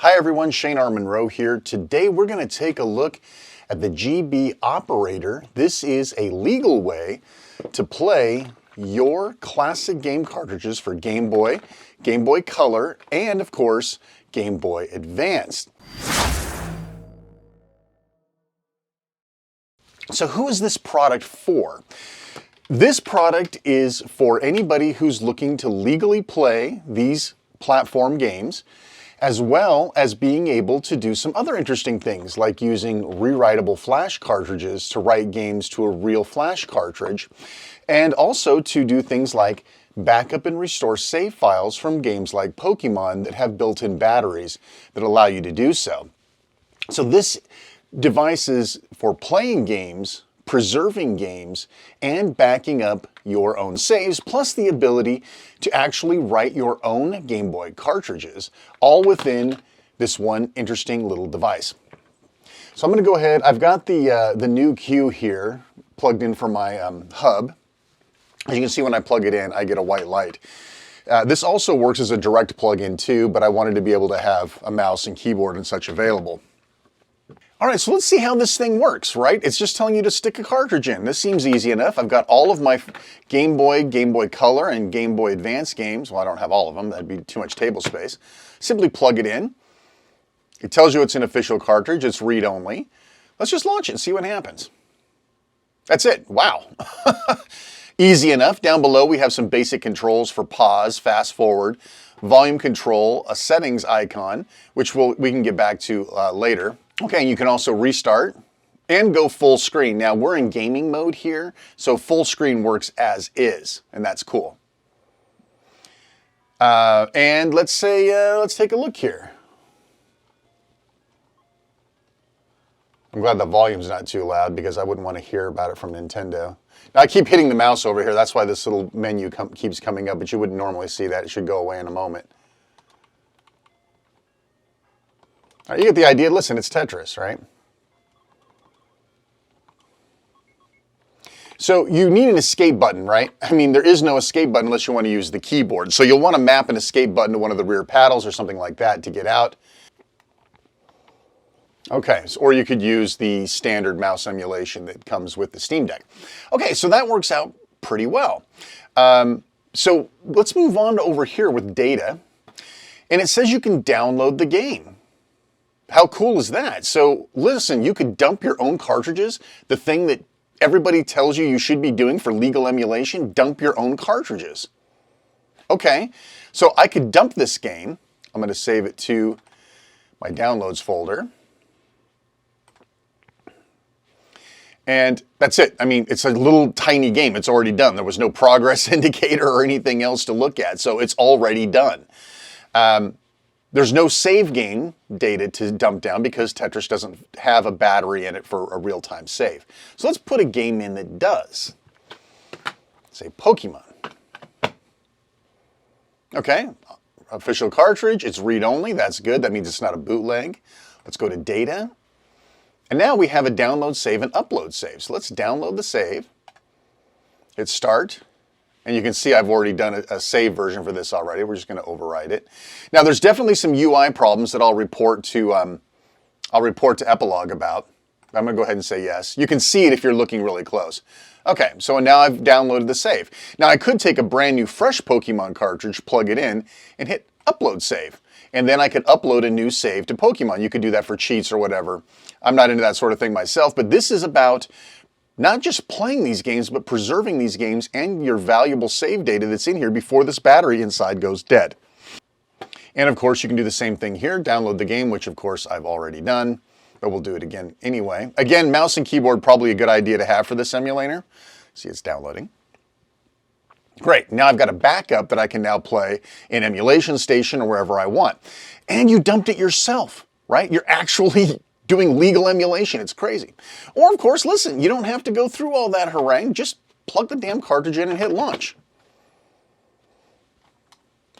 Hi everyone, Shane R. Monroe here. Today we're going to take a look at the GB Operator. This is a legal way to play your classic game cartridges for Game Boy, Game Boy Color, and of course, Game Boy Advance. So who is this product for? This product is for anybody who's looking to legally play these platform games, as well as being able to do some other interesting things like using rewritable flash cartridges to write games to a real flash cartridge, and also to do things like backup and restore save files from games like Pokemon that have built-in batteries that allow you to do so. So this device is for playing games, preserving games, and backing up your own saves, plus the ability to actually write your own Game Boy cartridges, all within this one interesting little device. So I'm going to go ahead, I've got the new Q here plugged in for my hub. As you can see, when I plug it in, I get a white light. This also works as a direct plug-in too, but I wanted to be able to have a mouse and keyboard and such available. All right, so let's see how this thing works, right? It's just telling you to stick a cartridge in. This seems easy enough. I've got all of my Game Boy, Game Boy Color, and Game Boy Advance games. Well, I don't have all of them. That'd be too much table space. Simply plug it in. It tells you it's an official cartridge. It's read-only. Let's just launch it and see what happens. That's it. Wow. Easy enough. Down below, we have some basic controls for pause, fast forward, volume control, a settings icon, which we can get back to later. Okay, and you can also restart and go full screen. Now we're in gaming mode here, so full screen works as is, and that's cool. And let's take a look here. I'm glad the volume's not too loud because I wouldn't want to hear about it from Nintendo. Now I keep hitting the mouse over here, that's why this little menu keeps coming up, but you wouldn't normally see that. It should go away in a moment. All right, you get the idea. Listen, it's Tetris, right? So you need an escape button, right? I mean, there is no escape button unless you want to use the keyboard. So you'll want to map an escape button to one of the rear paddles or something like that to get out. Okay, or you could use the standard mouse emulation that comes with the Steam Deck. Okay, so that works out pretty well. So let's move on to over here with data. And it says you can download the game. How cool is that? So listen, you could dump your own cartridges, the thing that everybody tells you should be doing for legal emulation, dump your own cartridges. Okay, so I could dump this game. I'm going to save it to my downloads folder. And that's it. I mean, it's a little tiny game. It's already done. There was no progress indicator or anything else to look at, so it's already done. There's no save game data to dump down because Tetris doesn't have a battery in it for a real-time save. So let's put a game in that does. Say Pokemon. Okay, official cartridge, it's read-only, that's good. That means it's not a bootleg. Let's go to data. And now we have a download save and upload save. So let's download the save, hit start. And you can see I've already done a save version for this already. We're just going to overwrite it. Now there's definitely some UI problems that I'll report to Epilogue about. I'm going to go ahead and say yes. You can see it if you're looking really close. Okay, so now I've downloaded the save. Now I could take a brand new fresh Pokemon cartridge, plug it in, and hit upload save. And then I could upload a new save to Pokemon. You could do that for cheats or whatever. I'm not into that sort of thing myself, but this is about not just playing these games, but preserving these games and your valuable save data that's in here before this battery inside goes dead. And of course, you can do the same thing here, download the game, which of course I've already done, but we'll do it again anyway. Again, mouse and keyboard, probably a good idea to have for this emulator. See, it's downloading. Great, now I've got a backup that I can now play in Emulation Station or wherever I want. And you dumped it yourself, right? You're actually doing legal emulation. It's crazy. Or of course, listen, you don't have to go through all that harangue. Just plug the damn cartridge in and hit launch.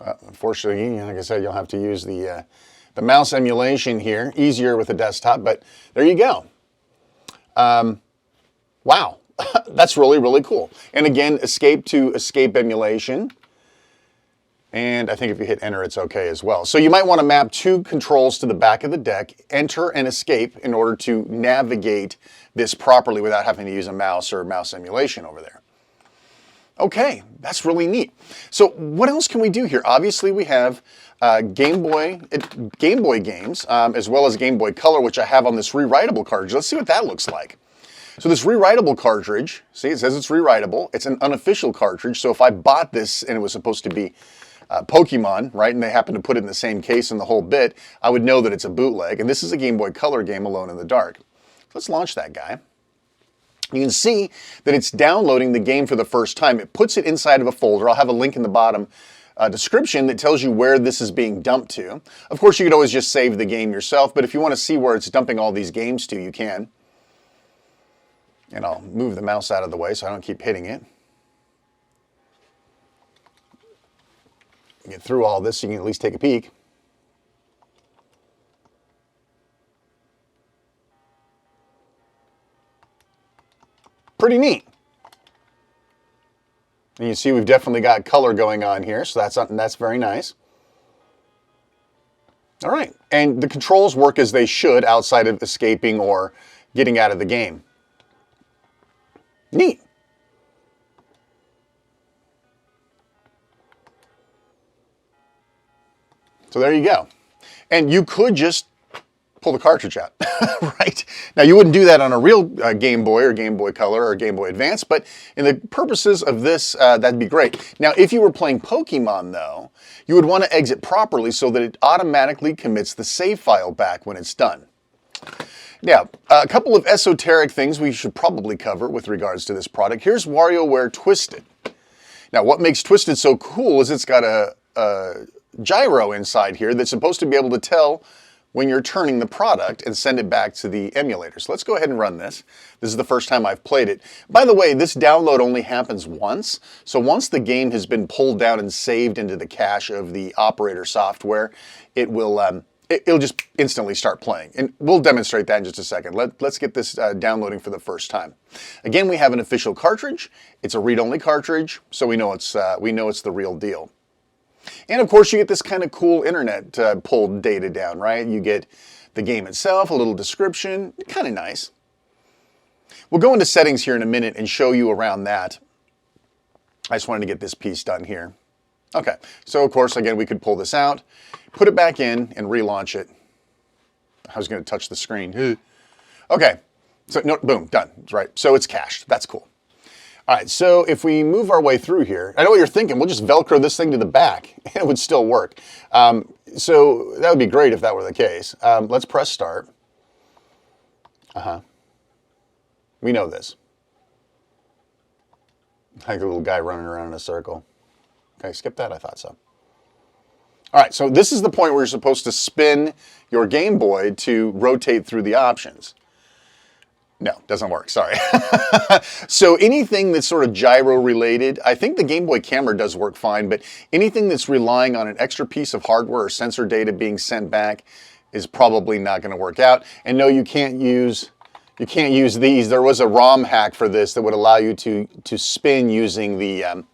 Unfortunately, like I said, you'll have to use the mouse emulation here. Easier with a desktop, but there you go. Wow, that's really, really cool. And again, escape to escape emulation. And I think if you hit enter, it's okay as well. So you might want to map 2 controls to the back of the deck, enter and escape in order to navigate this properly without having to use a mouse or mouse emulation over there. Okay, that's really neat. So what else can we do here? Obviously we have Gameboy games, as well as Gameboy Color, which I have on this rewritable cartridge. Let's see what that looks like. So this rewritable cartridge, see, it says it's rewritable. It's an unofficial cartridge, so if I bought this and it was supposed to be Pokemon, right, and they happen to put it in the same case and the whole bit, I would know that it's a bootleg. And this is a Game Boy Color game, Alone in the Dark. Let's launch that guy. You can see that it's downloading the game for the first time. It puts it inside of a folder. I'll have a link in the bottom description that tells you where this is being dumped to. Of course, you could always just save the game yourself, but if you want to see where it's dumping all these games to, you can. And I'll move the mouse out of the way so I don't keep hitting it. Get through all this so you can at least take a peek. Pretty neat. And you see we've definitely got color going on here, so that's very nice. All right, and the controls work as they should outside of escaping or getting out of the game. Neat. So there you go. And you could just pull the cartridge out, right? Now you wouldn't do that on a real Game Boy or Game Boy Color or Game Boy Advance, but in the purposes of this, that'd be great. Now, if you were playing Pokemon though, you would want to exit properly so that it automatically commits the save file back when it's done. Now, a couple of esoteric things we should probably cover with regards to this product. Here's WarioWare Twisted. Now, what makes Twisted so cool is it's got a gyro inside here that's supposed to be able to tell when you're turning the product and send it back to the emulator. So let's go ahead and run this. This is the first time I've played it. By the way, this download only happens once. So once the game has been pulled down and saved into the cache of the operator software, it will it'll just instantly start playing. And we'll demonstrate that in just a second. Let's get this downloading for the first time. Again, we have an official cartridge. It's a read-only cartridge, so we know it's the real deal. And of course, you get this kind of cool internet pulled data down, right? You get the game itself, a little description, kind of nice. We'll go into settings here in a minute and show you around that. I just wanted to get this piece done here. Okay, so of course, again, we could pull this out, put it back in, and relaunch it. I was going to touch the screen. Okay, so no, boom, done, right? So it's cached, that's cool. All right, so if we move our way through here, I know what you're thinking, we'll just Velcro this thing to the back, and it would still work. So that would be great if that were the case. Let's press start. We know this. Like a little guy running around in a circle. Okay, skip that, I thought so. All right, so this is the point where you're supposed to spin your Game Boy to rotate through the options. No, doesn't work, sorry. So anything that's sort of gyro related, I think the Game Boy camera does work fine, but anything that's relying on an extra piece of hardware or sensor data being sent back is probably not going to work out. And no, you can't use these. There was a ROM hack for this that would allow you to spin using the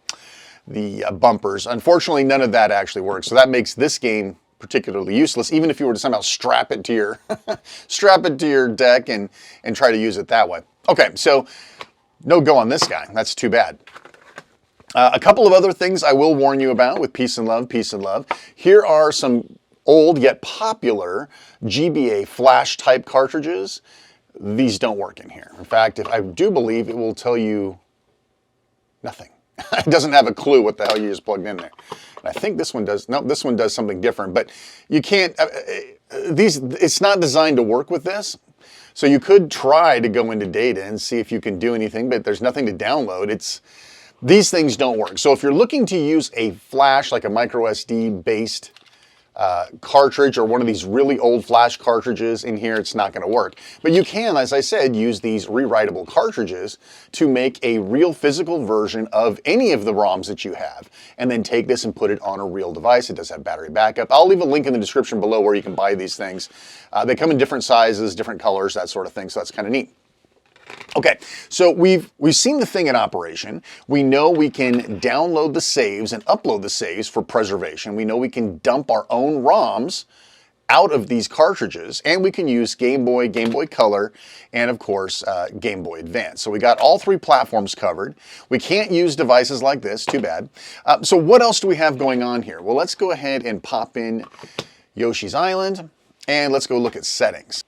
bumpers. Unfortunately, none of that actually works. So that makes this game particularly useless, even if you were to somehow strap it to your deck and try to use it that way. Okay, so no go on this guy. That's too bad. A couple of other things I will warn you about with peace and love, peace and love. Here are some old yet popular GBA flash type cartridges. These don't work in here. In fact, I do believe it will tell you nothing. It doesn't have a clue what the hell you just plugged in there. And I think this one does. No, this one does something different. But you can't. It's not designed to work with this. So you could try to go into data and see if you can do anything, but there's nothing to download. These things don't work. So if you're looking to use a flash, like a micro SD based cartridge or one of these really old flash cartridges in here, it's not going to work. But you can, as I said, use these rewritable cartridges to make a real physical version of any of the ROMs that you have, and then take this and put it on a real device. It does have battery backup. I'll leave a link in the description below where you can buy these things. They come in different sizes, different colors, that sort of thing, so that's kind of neat. Okay, so we've seen the thing in operation. We know we can download the saves and upload the saves for preservation. We know we can dump our own ROMs out of these cartridges, and we can use Game Boy, Game Boy Color, and of course, Game Boy Advance. So we got all three platforms covered. We can't use devices like this, too bad. So what else do we have going on here? Well, let's go ahead and pop in Yoshi's Island, and let's go look at settings.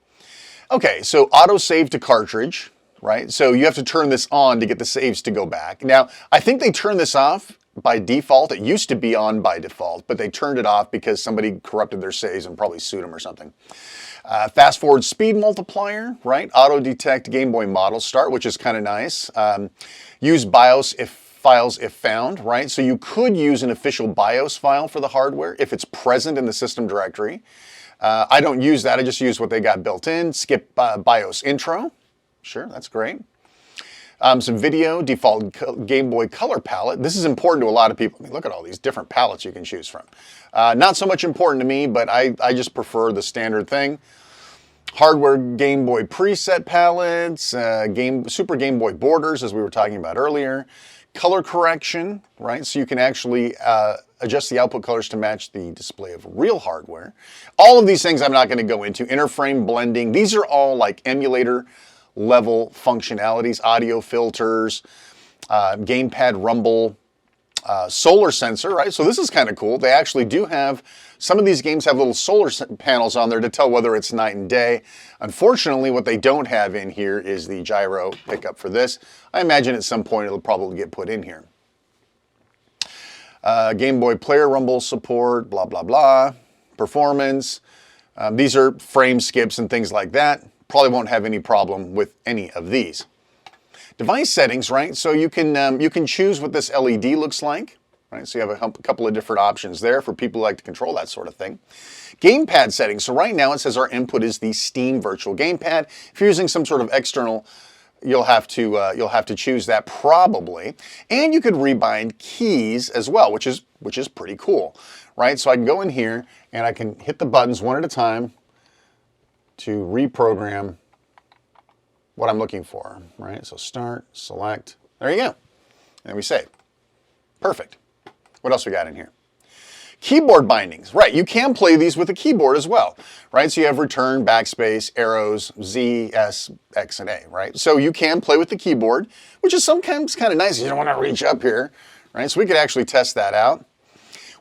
Okay, so autosave to cartridge, right? So you have to turn this on to get the saves to go back. Now, I think they turn this off by default. It used to be on by default, but they turned it off because somebody corrupted their saves and probably sued them or something. Fast forward speed multiplier, right? Auto detect Game Boy model start, which is kind of nice. Use BIOS files if found, right? So you could use an official BIOS file for the hardware if it's present in the system directory. I don't use that. I just use what they got built in. Skip BIOS intro. Sure, that's great. Some video, default Game Boy Color palette. This is important to a lot of people. I mean, look at all these different palettes you can choose from. Not so much important to me, but I just prefer the standard thing. Hardware Game Boy preset palettes, Super Game Boy borders, as we were talking about earlier. Color correction, right? So you can actually adjust the output colors to match the display of real hardware. All of these things I'm not going to go into. Interframe blending. These are all like emulator level functionalities, audio filters, gamepad rumble, solar sensor, right? So this is kind of cool. They actually do have, some of these games have little solar panels on there to tell whether it's night and day. Unfortunately, what they don't have in here is the gyro pickup for this. I imagine at some point it'll probably get put in here. Game Boy player rumble support, blah, blah, blah. Performance. These are frame skips and things like that. Probably won't have any problem with any of these. Device settings, right? So you can choose what this LED looks like, right? So you have a couple of different options there for people who like to control that sort of thing. Gamepad settings. So right now it says our input is the Steam Virtual Gamepad. If you're using some sort of external, you'll have to choose that probably. And you could rebind keys as well, which is pretty cool, right? So I can go in here and I can hit the buttons one at a time to reprogram what I'm looking for, right? So start, select, there you go. And we save. Perfect. What else we got in here? Keyboard bindings, right? You can play these with a keyboard as well, right? So you have return, backspace, arrows, Z, S, X, and A, right? So you can play with the keyboard, which is sometimes kind of nice. You don't want to reach up here, right? So we could actually test that out.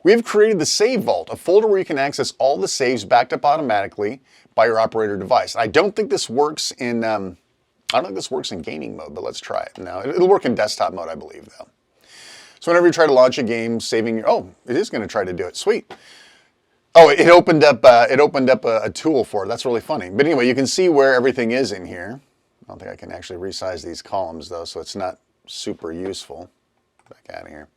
We have created the Save Vault, a folder where you can access all the saves backed up automatically by your operator device. I don't think this works in, gaming mode, but let's try it. No, it'll work in desktop mode, I believe, though. So whenever you try to launch a game, saving your, oh, it is going to try to do it. Sweet. Oh, it opened up a tool for it. That's really funny. But anyway, you can see where everything is in here. I don't think I can actually resize these columns, though, so it's not super useful. Back out of here.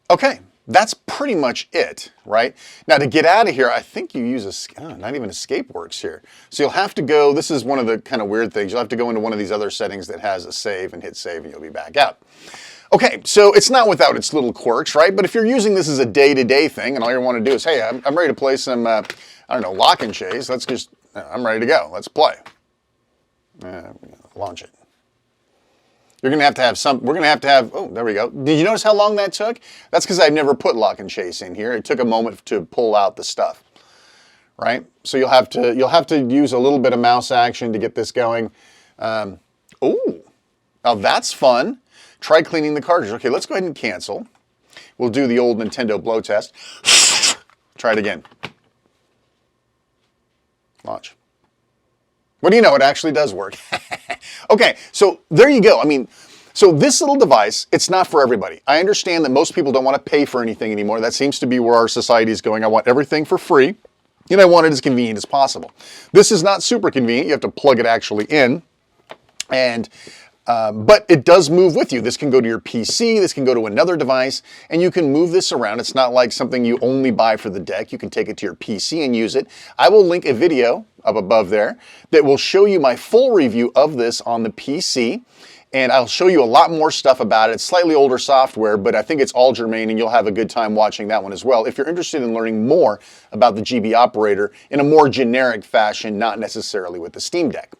Okay. That's pretty much it, right? Now to get out of here, I think you use not even escape works here. So you'll have to go, this is one of the kind of weird things, you'll have to go into one of these other settings that has a save and hit save and you'll be back out. Okay, so it's not without its little quirks, right? But if you're using this as a day-to-day thing and all you want to do is, hey, I'm ready to play some, I don't know, lock and chase, I'm ready to go, let's play. Launch it. You're going to have we're going to have, oh, there we go. Did you notice how long that took? That's because I've never put lock and chase in here. It took a moment to pull out the stuff, right? So you'll have to use a little bit of mouse action to get this going. Oh, now that's fun. Try cleaning the cartridge. Okay, let's go ahead and cancel. We'll do the old Nintendo blow test. Try it again. Launch. What do you know? It actually does work. Okay, so there you go. I mean, so this little device, it's not for everybody. I understand that most people don't want to pay for anything anymore. That seems to be where our society is going. I want everything for free, and I want it as convenient as possible. This is not super convenient. You have to plug it actually in, and but it does move with you. This can go to your PC, this can go to another device, and you can move this around. It's not like something you only buy for the deck. You can take it to your PC and use it. I will link a video up above there that will show you my full review of this on the PC, and I'll show you a lot more stuff about it. It's slightly older software, but I think it's all germane, and you'll have a good time watching that one as well if you're interested in learning more about the GB Operator in a more generic fashion, not necessarily with the Steam Deck.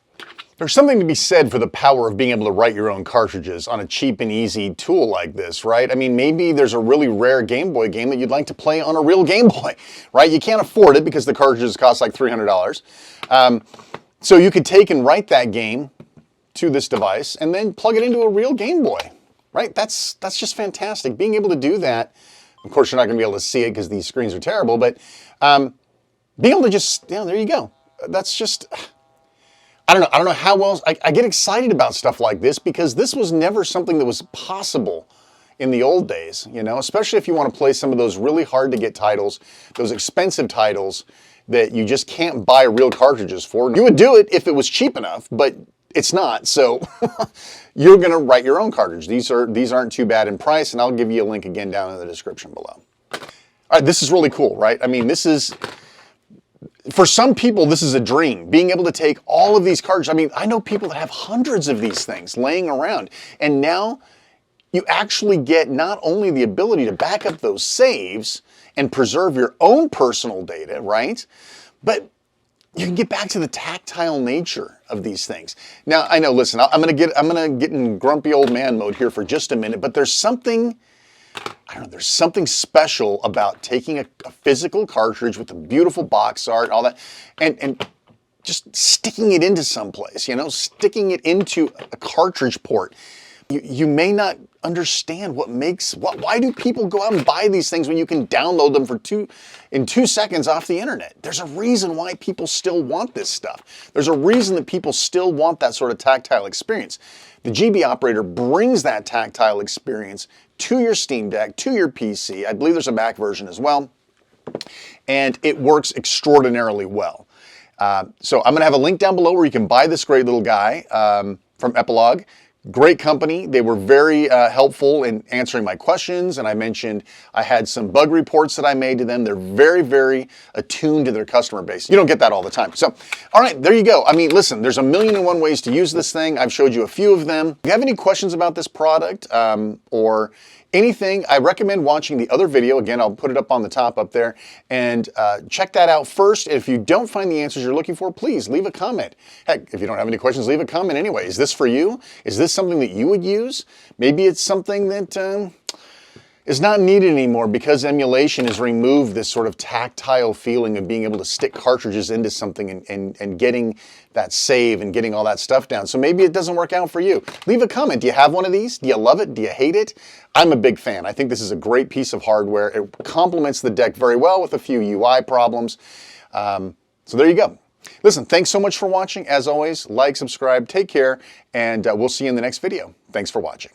There's something to be said for the power of being able to write your own cartridges on a cheap and easy tool like this, right? I mean, maybe there's a really rare Game Boy game that you'd like to play on a real Game Boy, right? You can't afford it because the cartridges cost like $300. So you could take and write that game to this device and then plug it into a real Game Boy, right? That's just fantastic. Being able to do that, of course, you're not going to be able to see it because these screens are terrible, but being able to just, there you go. That's just... I don't know how else, I get excited about stuff like this because this was never something that was possible in the old days, you know, especially if you want to play some of those really hard to get titles, those expensive titles that you just can't buy real cartridges for. You would do it if it was cheap enough, but it's not, so you're going to write your own cartridge. These aren't too bad in price, and I'll give you a link again down in the description below. All right, this is really cool, right? I mean, this is... For some people, this is a dream, being able to take all of these cartridges. I mean, I know people that have hundreds of these things laying around, and now you actually get not only the ability to back up those saves and preserve your own personal data, right? But you can get back to the tactile nature of these things. Now, I know, listen, I'm gonna get in grumpy old man mode here for just a minute, but there's something, I don't know, there's something special about taking a physical cartridge with the beautiful box art and all that, and just sticking it into someplace, you know, sticking it into a cartridge port. You may not understand why do people go out and buy these things when you can download them in 2 seconds off the internet? There's a reason why people still want this stuff. There's a reason that people still want that sort of tactile experience. The GB Operator brings that tactile experience to your Steam Deck, to your PC. I believe there's a Mac version as well. And it works extraordinarily well. So I'm going to have a link down below where you can buy this great little guy from Epilogue. Great company. They were very helpful in answering my questions, and I mentioned I had some bug reports that I made to them. They're very, very attuned to their customer base. You don't get that all the time. So, all right, there you go. I mean, listen, there's 1,000,001 ways to use this thing. I've showed you a few of them. If you have any questions about this product or anything, I recommend watching the other video. Again, I'll put it up on the top up there, and check that out first. If you don't find the answers you're looking for, please leave a comment. Heck, if you don't have any questions, leave a comment anyway. Is this for you? Is this something that you would use? Maybe it's something that is not needed anymore because emulation has removed this sort of tactile feeling of being able to stick cartridges into something and getting that save and getting all that stuff down. So maybe it doesn't work out for you. Leave a comment. Do you have one of these? Do you love it? Do you hate it? I'm a big fan. I think this is a great piece of hardware. It complements the deck very well with a few UI problems. So there you go. Listen, thanks so much for watching. As always, like, subscribe, take care, and we'll see you in the next video. Thanks for watching.